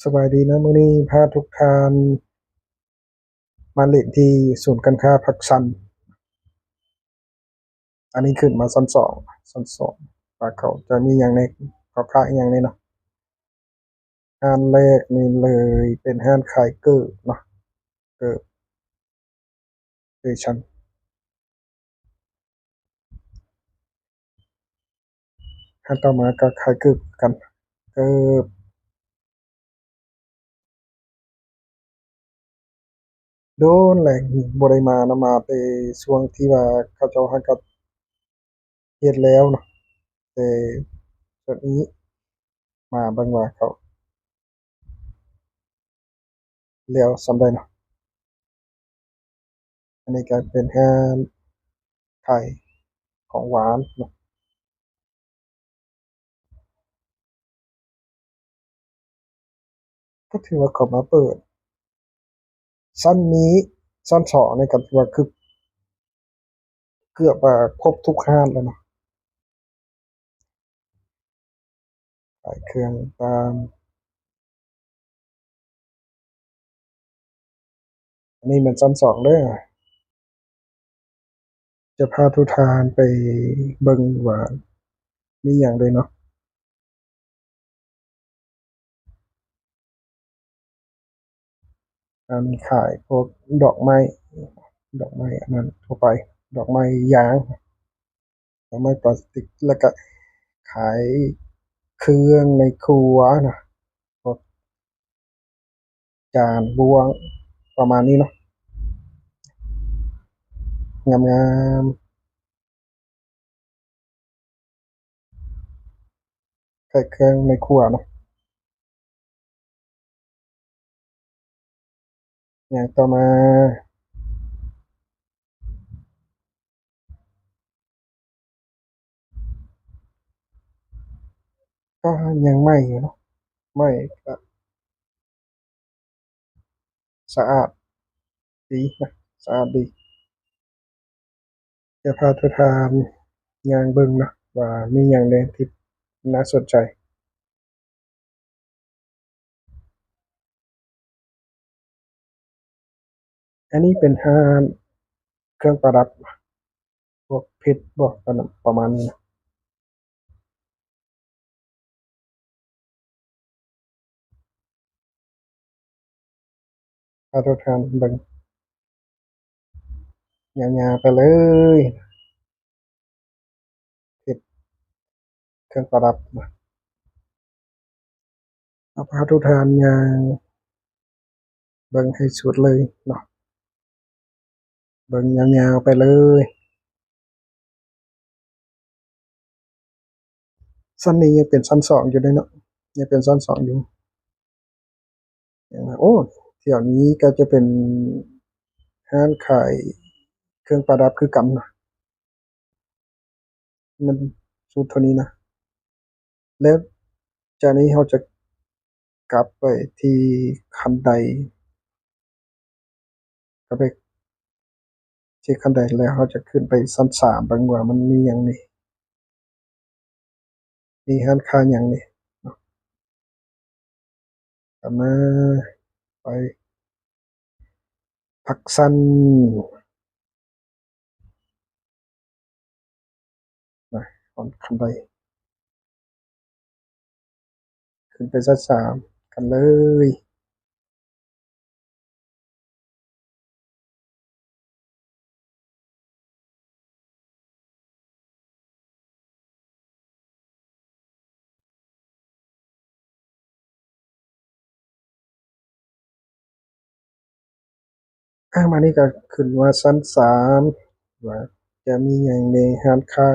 สบายดีนะมื้อนี้พาทุกท่านมาเล่นที่ศูนย์การค้าพักซันอันนี้ขึ้นมาชั้น 2ว่าเขาจะมีหยังแหน่เขาขายอิหยังแหน่เนาะร้านแรกนี่เลยเป็นร้านขายเกิบเนาะเกิบสเตชันร้านต่อมาก็ขายเกิบกันเกิบโดนแหละบ่ได้มานะมาแต่ช่วงที่ว่าเขาเจ้าหาก็เฮ็ดแล้วเนาะแต่ช่วงนี้มาเบิ่งว่าเขาแล้วส่ำใดเนาะอันนี้ก็เป็นร้านขายของหวานเนาะก็ถือว่าเขามาเปิด ชั้นนี้ชั้น2นี่ก็ถือว่าคือเกือบว่าครบทุกห้านแล้วเนาะขายเครื่องตามอันนี้เป็นชั้น2เด้อจะพาทุกท่านไปเบิ่งว่ามีหยังได้เนาะอันนี้ขายพวกดอกไม้ดอกไม้อันนั้นทั่วไปดอกไม้ยางดอกไม้พลาสติกแล้วก็ขายเครื่องในครัวนะพวกจานบวงประมาณนี้เนาะงามๆขายเครื่องในครัวเนาะอย่างต่อมาก็ยังใหม่อยู่เนาะใหม่ก็สะอาดดีนะสะอาดดี จะพาทุกท่านย่างเบิ่งเนาะว่ามีหยังแหน่ที่น่าสนใจอันนี้เป็นห้านเครื่องประดับพวกเพชรพวกอันนั้นประมาณนี้นะพาทุกท่านเบิ่งยาวๆไปเลยเพชรเครื่องประดับนะเอาพาทุกท่านย่างเบิ่งให้สุดเลยเนาะเบิ่งยาวๆไปเลยชั้นนี้ยังเป็นชั้น2อยู่เลยเนาะยังเป็นชั้น2อยู่โอ้แถวนี้ก็จะเป็นร้านขายเครื่องประดับคือกันนะมันสุดเท่านี้นะแล้วจากนี้เราจะกลับไปที่คันไดกลับไปที่คันไดแล้วเราจะขึ้นไปชั้น3เบิ่งว่ามันมีหยังแหน่มีร้านค้าหยังแหน่เนาะก็มาไปพักซันนะบนคันไดขึ้นไปชั้น3กันเลยมานี่ก็ขึ้นว่าชั้น3ว่าจะมีหยังแหน่ร้านค้า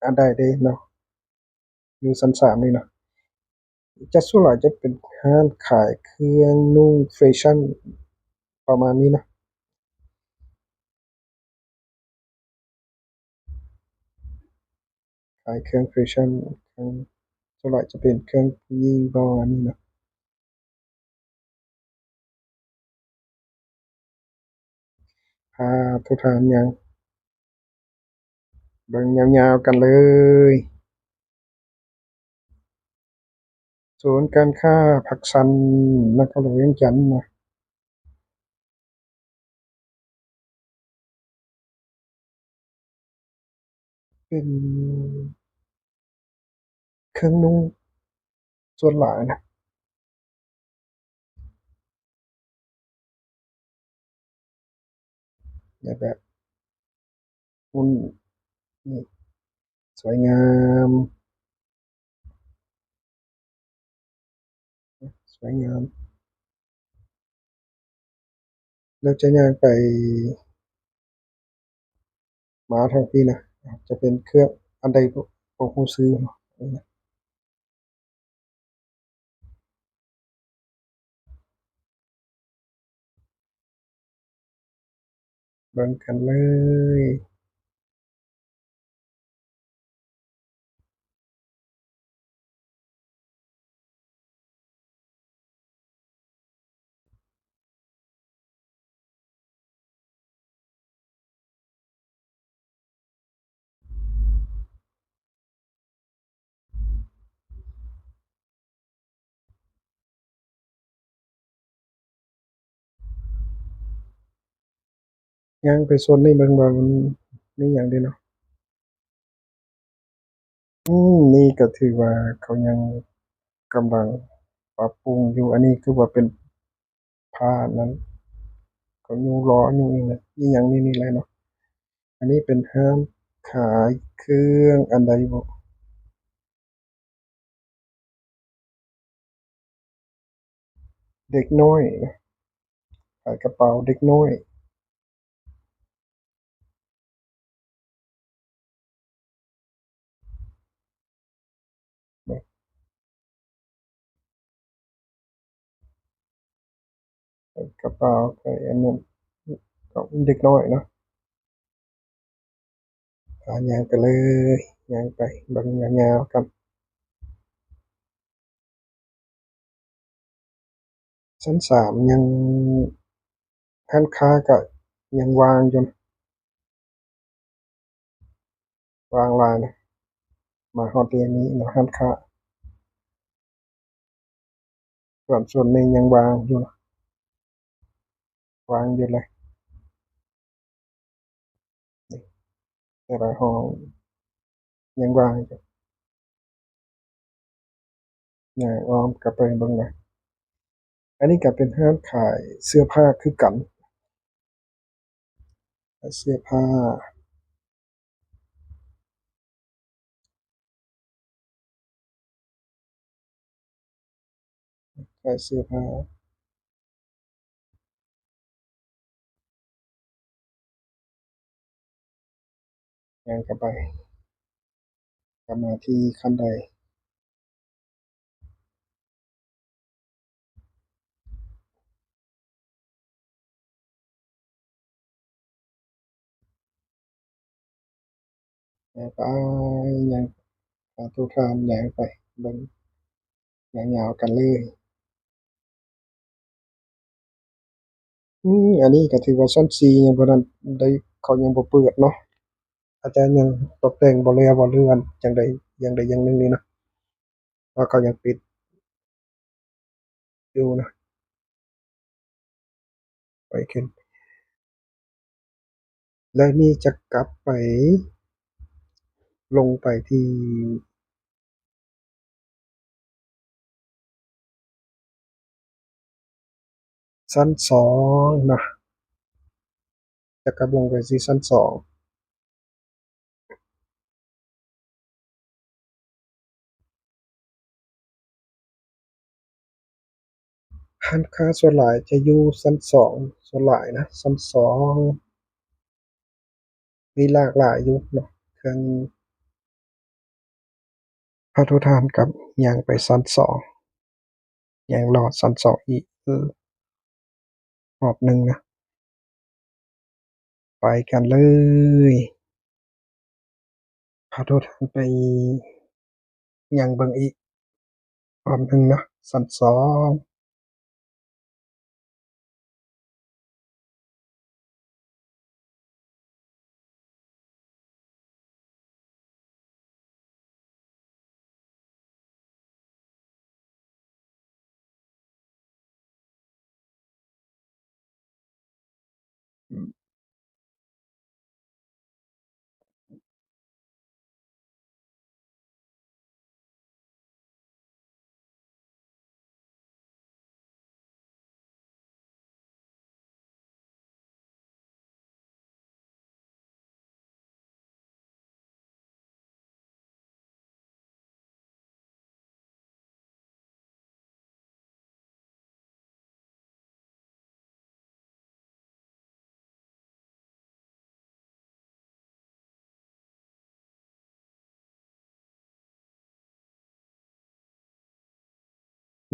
อันใดเด้เนาะอยู่ชั้น3นี่เนาะจะส่วนหลายจะเป็นร้านขายเครื่องนุ่งแฟชั่นประมาณนี้นะขายเครื่องแฟชั่นเครื่องส่วนหลายจะเป็นเครื่องผู้หญิงประมาณนี้นะ พาทุกท่านยังเบิ่งยาวๆกันเลย ศูนย์การค้าผักซันนครหลวงเวียงจันทน์นะเป็นเครื่องนุ่งส่วนหลายนะแบบหุ่นนี่สวยงามสวยงามแล้วจะย่างไปมาทางพี่นะจะเป็นเครื่องอันใดบ่ฮู้ชื่อเนาะเบิ่งกันเลยย่างไปโซนนี้เบิ่งว่ามันมีหยังแด่เนาะนี่ก็ถือว่าเขายังกำลังปรับปรุงอยู่อันนี้คือว่าเป็นผ้านั้นเขาอยู่รออยู่นี่แหละอิหยังนี่แหละเนาะอันนี้เป็นร้านขายเครื่องอันใดบ่เด็กน้อยนะขายกระเป๋าเด็กน้อยแบบใส่กระเป๋าใส่อันนั้นของเด็กน้อยเนาะย่างไปเลยย่างไปเบิ่งยาวๆกันชั้น3ยังร้านค้าก็ยังวางอยู่นะวางหลายนะมาฮอดเดือนนี้เนาะร้านค้าส่วนหนึ่งยังวางอยู่นะวางอยู่เลยนี่แต่ละห้องยังวางอยู่ย่างอ้อมกลับไปเบิ่งหน่อยอันนี้ก็เป็นร้านขายเสื้อผ้าคือกันขายเสื้อผ้าขายเสื้อผ้าย่างกลับไปกลับมาที่คันไดย่างไปย่างสาธุทานย่างไปเบิ่งยาวๆกันเลยอันนี้ก็ถือว่าชั้น4ยังบ่ทันได้เขายังบ่เปิดเนาะอาจจะยังตกแต่งบ่แล้วบ่หรือว่าจั่งใดอย่างใดอย่างหนึ่งนี่นะเพราะเขายังปิดอยู่นะไปขึ้นแล้วนี่จะกลับไปลงไปที่ชั้น2นะจะกลับลงไปที่ชั้น2ร้านค้าส่วนหลายจะอยู่ชั้น2ส่วนหลายนะชั้น2มีหลากหลายอยู่เนาะเครื่องพระทุทานกับย่างไปชั้น2ย่างรอชั้น2อีกรอบหนึ่งนะไปกันเลยพระทุทานไปย่างเบิ่งอีกรอบหนึ่งนะชั้น2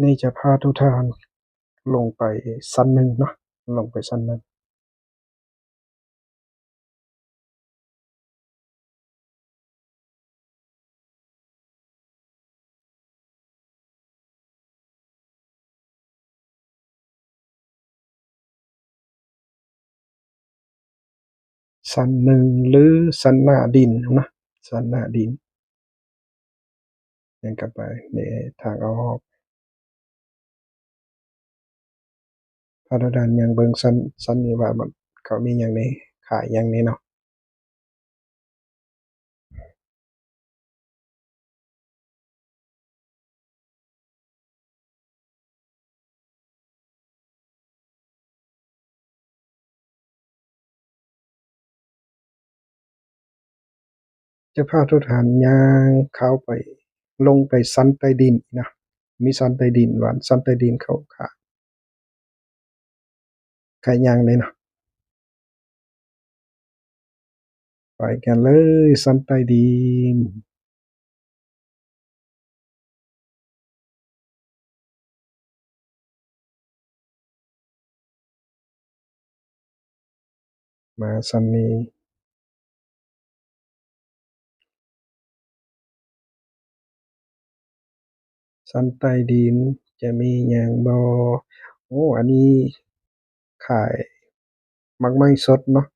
นี่จะพาทุกท่านลงไปชั้นหนึ่งเนาะลงไปชั้นหนึ่งชั้นหนึ่งหรือชั้นหน้าดินเนาะชั้นหน้าดินยังกลับไปนี่ทางออกพาทุกท่านยังเบิ่งชั้นนี้ว่ามันเขามีหยังนี่ขายหยังนี่เนาะจะพาทุกท่านย่างเข้าไปลงไปชั้นใต้ดินนะมีชั้นใต้ดินว่าชั้นใต้ดินเขาขายหยังนี่เนาะไปกันเลยชั้นใต้ดินมาชั้นนี้ชั้นใต้ดินจะมีหยังบ่โอ้อันนี้ขายหมากไม้สดเนาะ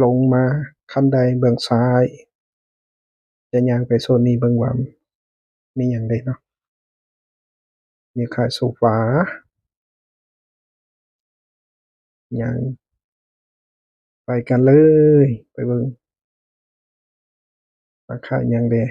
ลงมาคันไดเบื้องซ้ายจะย่างไปโซนนี้เบิ่งว่ามีหยังได้เนาะมีขายโซฟาย่างไปกันเลยไปเบิ่งว่าขายหยังแหน่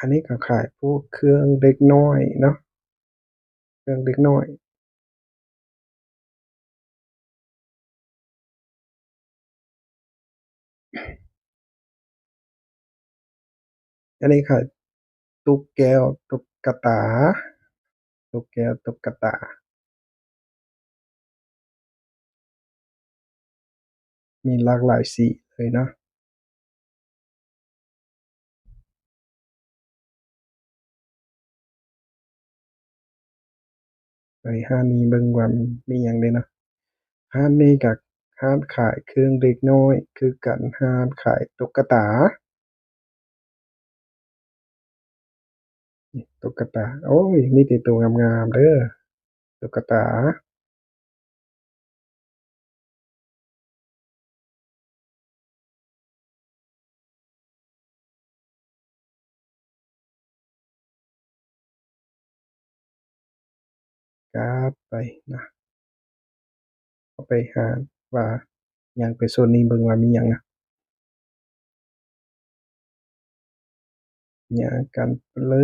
อันนี้ก็ขายพวกเครื่องเด็กน้อยเนาะเครื่องเด็กน้อยอันนี้ขายตุ๊กแก้วตุ๊กตาตุ๊กแก้วตุ๊กตามีหลากหลายสีเลยเนาะไปร้านนี้เบิ่งว่ามีหยังแหน่เนาะร้านนี้ก็ร้านขายเครื่องเด็กน้อยคือกันร้านขายตุ๊กตาตุ๊กตาโอ้ยมีแต่ตัวงามๆเด้อตุ๊กตาจัดไปนะเอาไปหาว่าย่างไปโซนนี้เบิ่งว่ามีหยังนะย่างกันไปเล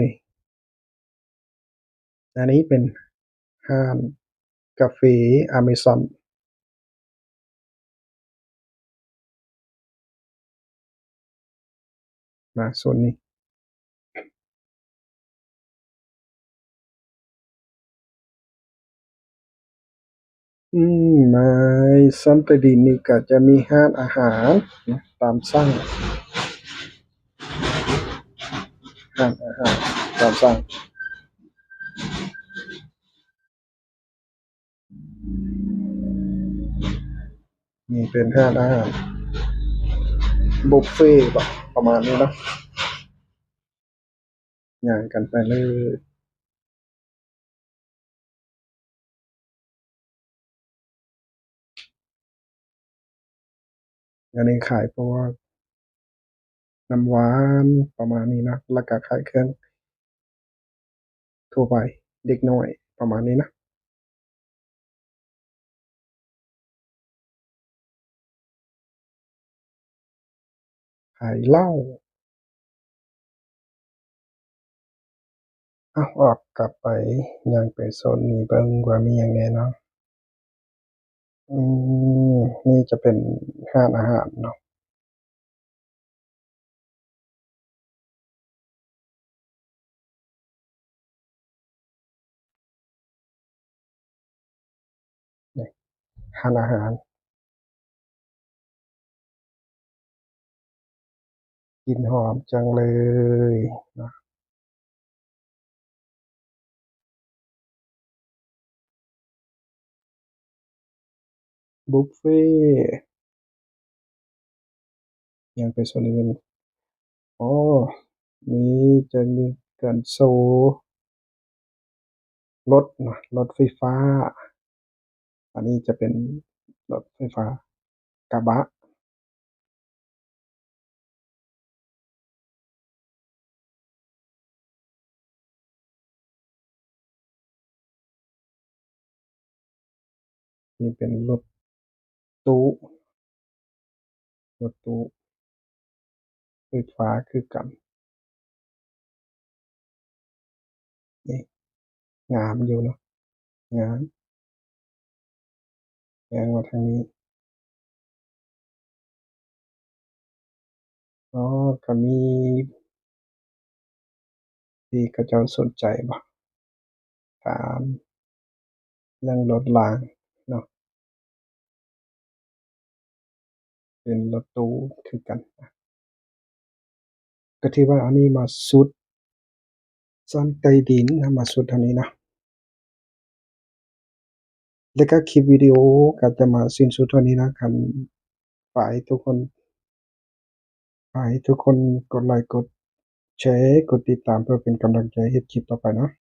ยอันนี้เป็นร้านกาเฟอเมซอนมาโซนนี้ในซันใต้ดินนี่ก็จะมีร้านอาหารนะตามสั่งร้านอาหารตามสั่งนี่เป็นร้านอาหารบุฟเฟต์บ่ประมาณนี้เนาะย่างกันไปเลยอันนี้ขายพวกน้ำหวานประมาณนี้นะแล้วก็ขายเครื่องทั่วไปเด็กน้อยประมาณนี้นะขายเหล้าอ้าวออกกลับไปย่างไปโซนนี้เบิ่งว่ามีหยังแหน่เนาะอืนี่จะเป็นร้านอาหารเนาะ ทานอาหารกลิ่นหอมจังเลยเนาะบุฟเฟต์ยังเป็นส่วนอื่นอ๋อนี้จะมีการโชว์รถเนาะรถไฟฟ้าอันนี้จะเป็นรถไฟฟ้ากระบะนี่เป็นรถตู้รถตู้ไฟฟ้าคือกันนี่งามอยู่เนาะงามแยงมาทางนี้อ๋อก็มีที่เขาเจ้าสนใจบ่ถามเรื่องรถรางเนาะเป็นรถตู้คือกันก็ถือว่าอันนี้มาสุดชั้นใต้ดินนะมาสุดเท่านี้นะแล้วก็คลิปวิดีโอก็จะมาสิ้นสุดเท่านี้นะคันฝากให้ทุกคนฝากให้ทุกคนกดไลก์กดแชร์กดติดตามเพื่อเป็นกำลังใจเฮ็ดคลิปต่อไปเนาะ